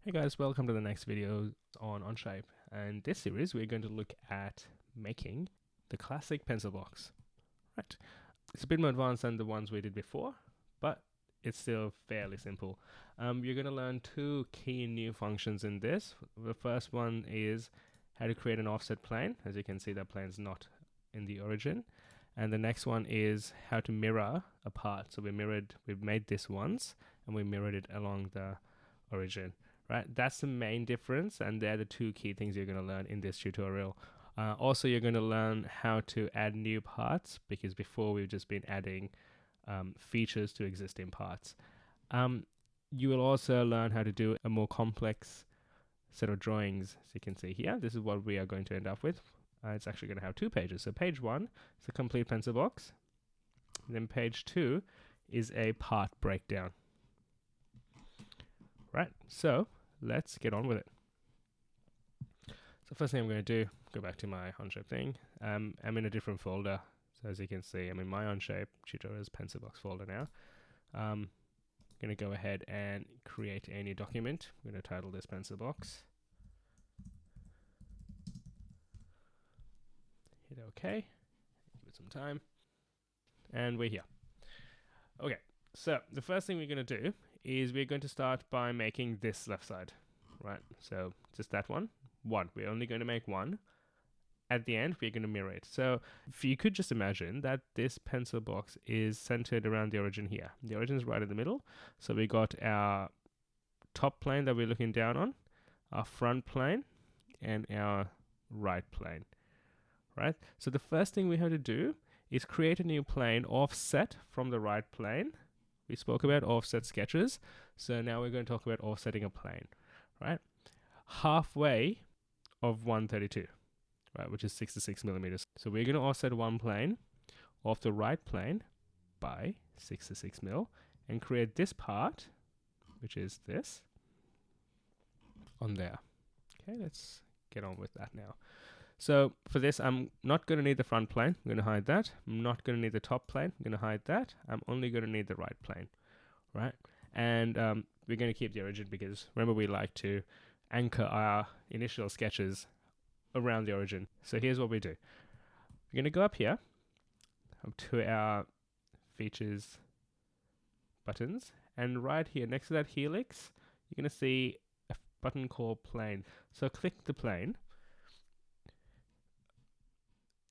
Hey guys, welcome to the next video on Onshape. And this series we're going to look at making the classic pencil box. Right. It's a bit more advanced than the ones we did before, but it's still fairly simple. You're going to learn two key new functions in this. The first one is how to create an offset plane. As you can see, that plane's not in the origin. And the next one is how to mirror a part. So we've made this once and we mirrored it along the origin. Right, that's the main difference, and they're the two key things you're going to learn in this tutorial. Also, you're going to learn how to add new parts, because before we've just been adding features to existing parts. You will also learn how to do a more complex set of drawings. As you can see here, this is what we are going to end up with. It's actually going to have two pages. So page 1 is a complete pencil box. Then page 2 is a part breakdown. Right, so let's get on with it. So first thing I'm going to do, go back to my Onshape thing. I'm in a different folder. So as you can see, I'm in my Onshape tutorials pencil box folder now. I'm going to go ahead and create a new document. I'm going to title this pencil box. Hit OK. Give it some time. And we're here. Okay, so the first thing we're going to do is we're going to start by making this left side, right? So just that one. We're only going to make one. At the end, we're going to mirror it. So if you could just imagine that this pencil box is centered around the origin here. The origin is right in the middle. So we got our top plane that we're looking down on, our front plane, and our right plane, right? So the first thing we have to do is create a new plane offset from the right plane. We spoke about offset sketches, so now we're going to talk about offsetting a plane, right? Halfway of 132, right, which is 66 millimeters. So we're going to offset one plane off the right plane by 66 mil and create this part, which is this, on there. Okay, let's get on with that now. So for this, I'm not going to need the front plane. I'm going to hide that. I'm not going to need the top plane. I'm going to hide that. I'm only going to need the right plane, right? And we're going to keep the origin because remember we like to anchor our initial sketches around the origin. So here's what we do. We're going to go up here, up to our features buttons, and right here next to that helix, you're going to see a button called plane. So click the plane.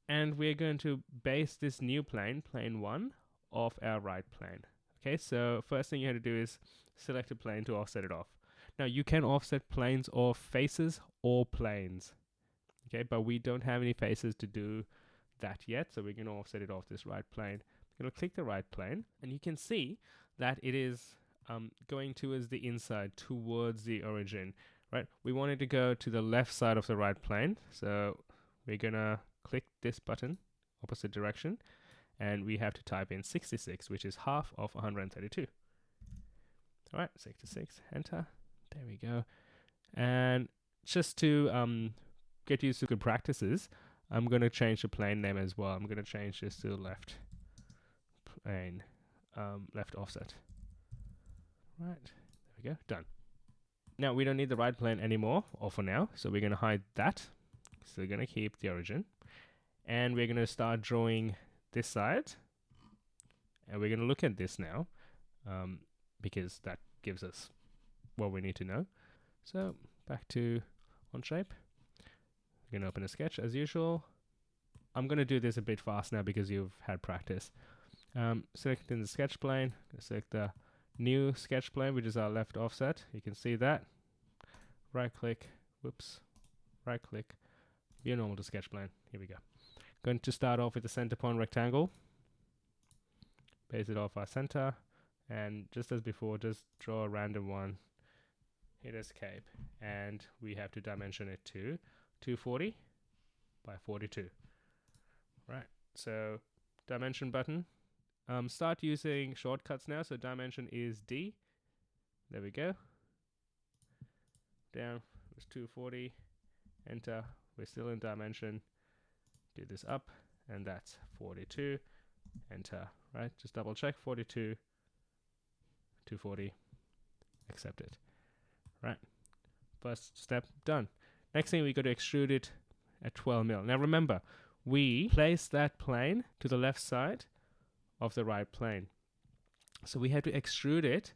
And we're going to base this new plane, plane 1, off our right plane. Okay, so first thing you have to do is select a plane to offset it off. Now you can offset planes off faces or planes. Okay, but we don't have any faces to do that yet, so we're going to offset it off this right plane. I'm going to click the right plane, and you can see that it is going towards the inside, towards the origin. Right, we want it to go to the left side of the right plane, so we're going to click this button, opposite direction, and we have to type in 66, which is half of 132. All right, 66, enter. There we go. And just to get used to good practices, I'm going to change the plane name as well. I'm going to change this to left plane, left offset. Right, there we go, done. Now we don't need the right plane anymore, or for now, so we're going to hide that. So we're going to keep the origin. And we're going to start drawing this side. And we're going to look at this now, because that gives us what we need to know. So back to Onshape. We're going to open a sketch as usual. I'm going to do this a bit fast now because you've had practice. Select in the sketch plane. Select the new sketch plane, which is our left offset. You can see that. Right click. Whoops. Right click. View normal to sketch plane. Here we go. Going to start off with the center point rectangle. Base it off our center. And just as before, just draw a random one. Hit escape. And we have to dimension it to 240 by 42. Right. So dimension button. Start using shortcuts now. So dimension is D. There we go. Down was 240. Enter. We're still in dimension. Do this up, and that's 42. Enter, right? Just double check 42, 240, accept it, right? First step done. Next thing, we got to extrude it at 12 mil. Now remember, we place that plane to the left side of the right plane. So we have to extrude it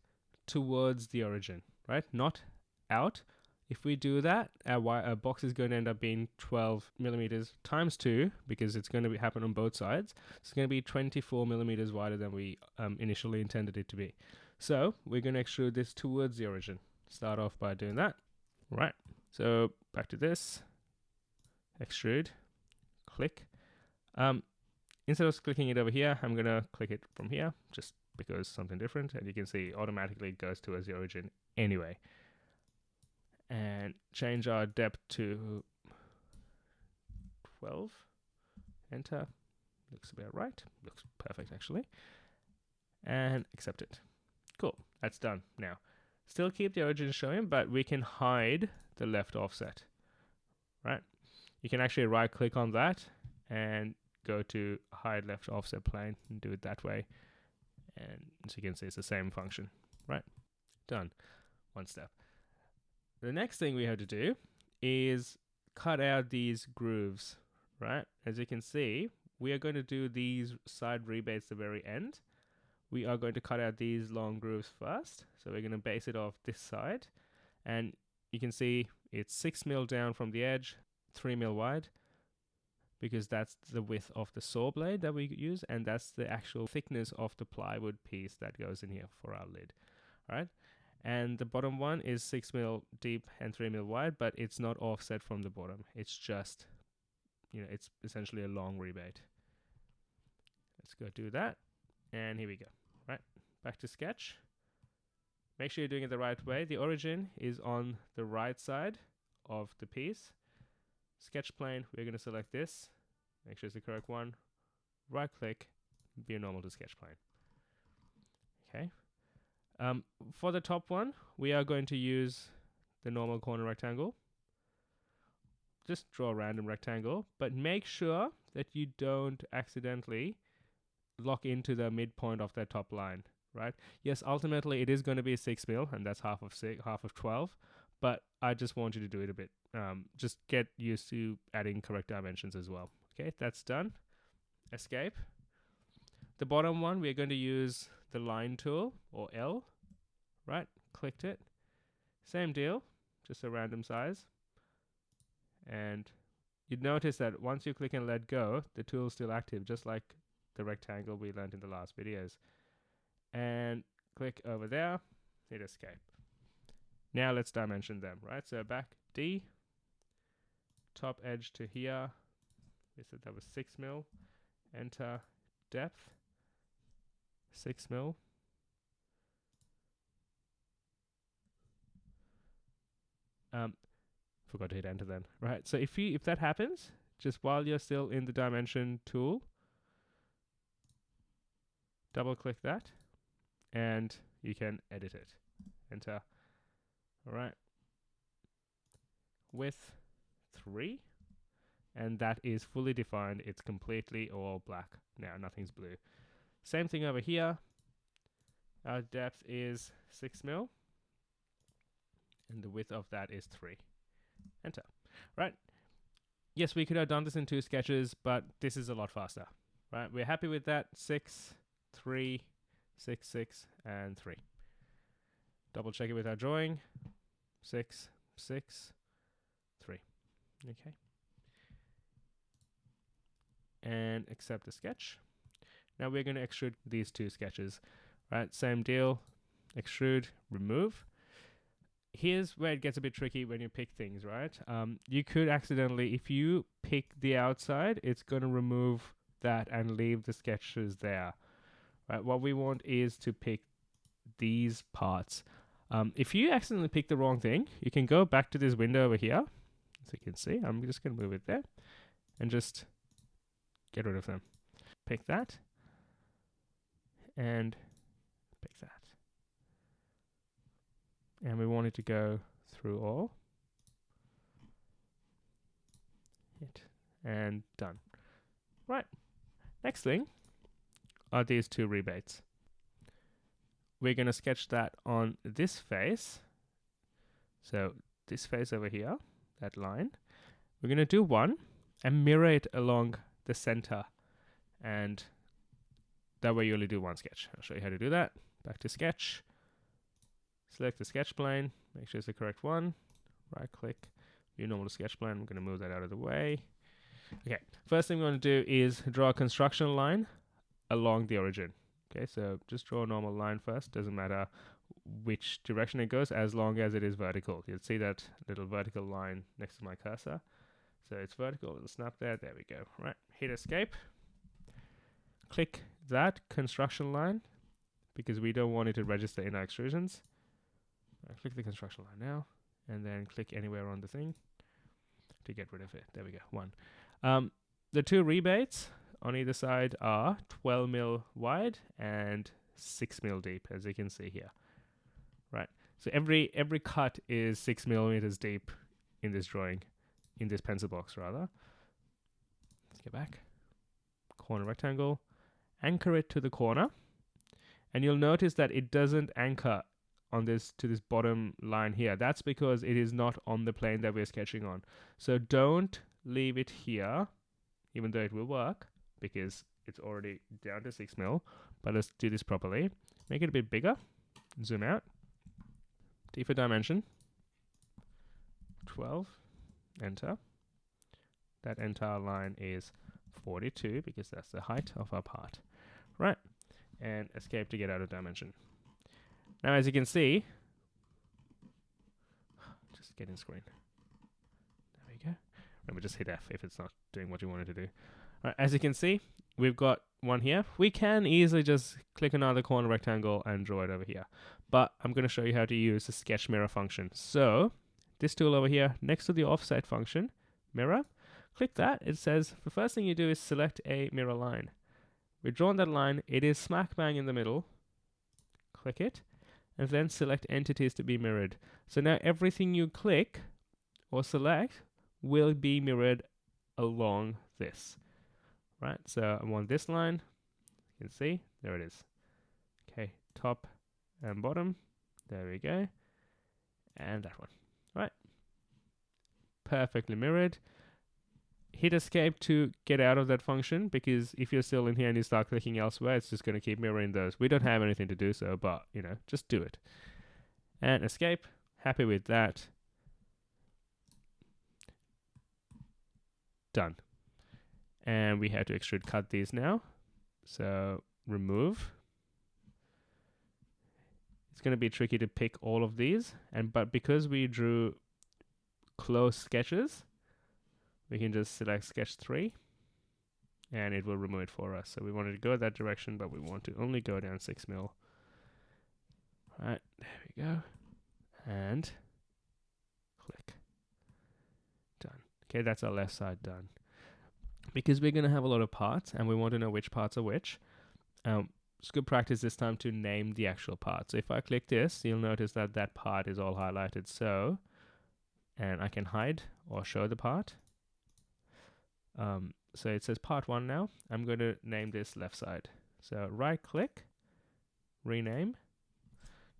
towards the origin, right? Not out. If we do that, our box is going to end up being 12 millimeters times 2, because it's going to happen on both sides. It's going to be 24 millimeters wider than we initially intended it to be. So we're going to extrude this towards the origin. Start off by doing that. Right. So back to this. Extrude. Click. Instead of clicking it over here, I'm going to click it from here, just because something different. And you can see automatically it goes towards the origin anyway. And change our depth to 12. Enter. Looks about right. Looks perfect, actually. And accept it. Cool. That's done. Now, still keep the origin showing, but we can hide the left offset. Right? You can actually right-click on that and go to hide left offset plane and do it that way. And as you can see, it's the same function. Right? Done. One step. The next thing we have to do is cut out these grooves, right? As you can see, we are going to do these side rebates at the very end. We are going to cut out these long grooves first. So we're going to base it off this side. And you can see it's 6 mil down from the edge, 3 mil wide, because that's the width of the saw blade that we use, and that's the actual thickness of the plywood piece that goes in here for our lid, all right? And the bottom one is 6 mil deep and 3 mil wide, but it's not offset from the bottom. It's just, it's essentially a long rebate. Let's go do that. And here we go. Right, back to sketch. Make sure you're doing it the right way. The origin is on the right side of the piece. Sketch plane, we're going to select this. Make sure it's the correct one. Right click, be normal to sketch plane. Okay. For the top one, we are going to use the normal corner rectangle. Just draw a random rectangle, but make sure that you don't accidentally lock into the midpoint of that top line, right? Yes, ultimately it is going to be 6 mil, and that's half of 12, but I just want you to do it a bit. Just get used to adding correct dimensions as well. Okay, that's done. Escape. The bottom one, we're going to use the line tool, or L, right? Clicked it. Same deal, just a random size. And you'd notice that once you click and let go, the tool is still active, just like the rectangle we learned in the last videos. And click over there, hit escape. Now let's dimension them, right? So back D, top edge to here. We said that was 6 mil. Enter depth, 6 mil. Forgot to hit enter then, right? So if that happens, just while you're still in the dimension tool, double click that and you can edit it. Enter. All right. Width 3, and that is fully defined. It's completely all black now, nothing's blue. Same thing over here. Our depth is 6 mil, and the width of that is 3. Enter. Right. Yes, we could have done this in 2 sketches, but this is a lot faster. Right. We're happy with that. 6, 3, 6, 6, and 3. Double check it with our drawing. 6, 6, 3. Okay. And accept the sketch. Now we're going to extrude these 2 sketches. Right. Same deal. Extrude, remove. Here's where it gets a bit tricky when you pick things, right? You could accidentally, if you pick the outside, it's going to remove that and leave the sketches there. Right? What we want is to pick these parts. If you accidentally pick the wrong thing, you can go back to this window over here. As you can see, I'm just going to move it there and just get rid of them. Pick that and pick that. And we want it to go through all. Hit and done. Right. Next thing are these 2 rebates. We're going to sketch that on this face. So this face over here, that line. We're going to do one and mirror it along the center, and that way you only do one sketch. I'll show you how to do that. Back to sketch, select the sketch plane, make sure it's the correct one, right click, view normal to sketch plane. I'm going to move that out of the way. Okay, first thing we want to do is draw a construction line along the origin. Okay, so just draw a normal line first. Doesn't matter which direction it goes as long as it is vertical. You'll see that little vertical line next to my cursor. So it's vertical, we'll snap there, there we go. Right, hit escape. Click that construction line because we don't want it to register in our extrusions. Click the construction line now and then click anywhere on the thing to get rid of it. There we go, one. The two rebates on either side are 12 mil wide and 6 mil deep, as you can see here. Right. So every cut is 6 millimeters deep in this drawing, in this pencil box rather. Let's get back. Corner rectangle. Anchor it to the corner. And you'll notice that it doesn't anchor on this to this bottom line here. That's because it is not on the plane that we're sketching on. So don't leave it here, even though it will work, because it's already down to 6 mil. But let's do this properly. Make it a bit bigger. Zoom out. D for dimension. 12. Enter. That entire line is 42 because that's the height of our part. Right. And escape to get out of dimension. Now, as you can see, just get in screen. There we go. Remember, just hit F if it's not doing what you wanted to do. Right, as you can see, we've got one here. We can easily just click another corner rectangle and draw it over here. But I'm going to show you how to use the sketch mirror function. So this tool over here, next to the offset function, mirror, click that. It says the first thing you do is select a mirror line. We've drawn that line. It is smack bang in the middle. Click it. And then select entities to be mirrored. So now everything you click or select will be mirrored along this. Right, so I want this line. You can see, there it is. Okay, top and bottom. There we go. And that one. Right. Perfectly mirrored. Hit escape to get out of that function, because if you're still in here and you start clicking elsewhere, it's just going to keep mirroring those. We don't have anything to do so, but, you know, just do it. And escape. Happy with that. Done. And we have to extrude cut these now. So remove. It's going to be tricky to pick all of these, but because we drew close sketches, we can just select sketch 3 and it will remove it for us. So we wanted to go that direction, but we want to only go down 6 mil. Right, there we go. And click. Done. Okay, that's our left side done. Because we're going to have a lot of parts and we want to know which parts are which, it's good practice this time to name the actual part. So if I click this, you'll notice that that part is all highlighted. So, and I can hide or show the part. So it says part 1 now. I'm going to name this left side. So right click, rename,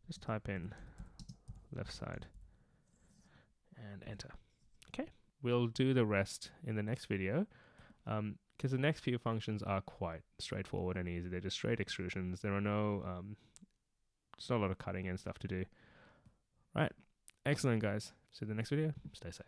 just type in left side and enter. Okay, we'll do the rest in the next video. Because the next few functions are quite straightforward and easy. They're just straight extrusions. There are no, there's not a lot of cutting and stuff to do. Right, excellent guys. See you in the next video. Stay safe.